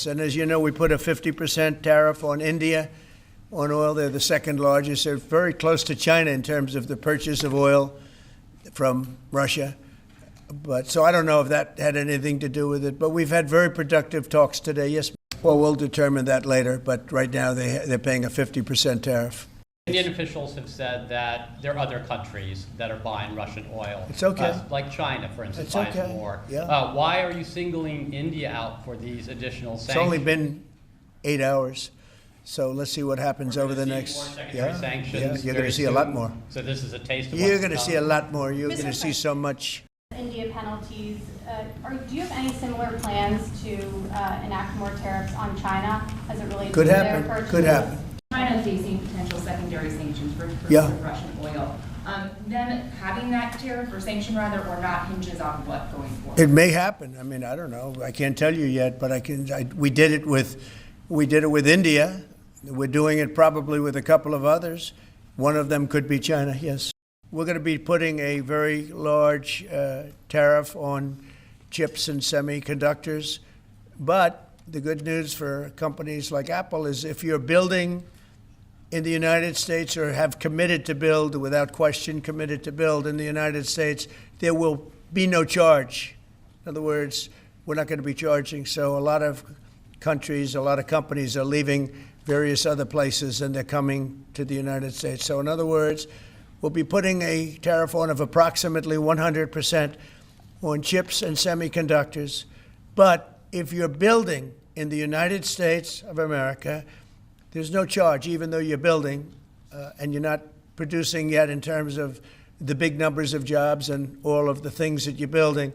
And as you know, we put a 50% tariff on India on oil. They're the second largest. They're very close to China in terms of the purchase of oil from Russia. But so I don't know if that had anything to do with it. But we've had very productive talks today. Yes. Well, we'll determine that later. But right now they're paying a 50% tariff. Indian officials have said that there are other countries that are buying Russian oil. It's okay. Like China, for instance, It's buys okay. more. Yeah. Why are you singling India out for these additional sanctions? It's only been 8 hours. So let's see what happens over the next. More secondary sanctions You're going to see a lot more. So this is a taste of You're what's going to to see a come. lot more. You're going to see so much. India penalties. Do you have any similar plans to enact more tariffs on China as it relates Could to happen. their purchases? Could happen. China facing potential secondary sanctions for Yeah. Russian oil. Them having that tariff or sanction rather or not hinges on what going forward? It may happen. I mean, I don't know. I can't tell you yet, but we did it with India. We're doing it probably with a couple of others. One of them could be China. Yes, we're going to be putting a very large tariff on chips and semiconductors. But the good news for companies like Apple is if you're building in the United States or have committed to build, without question committed to build in the United States, there will be no charge. In other words, we're not going to be charging. So a lot of countries, a lot of companies are leaving various other places and they're coming to the United States. So in other words, we'll be putting a tariff on of approximately 100% on chips and semiconductors. But if you're building in the United States of America, there's no charge, even though you're building and you're not producing yet in terms of the big numbers of jobs and all of the things that you're building.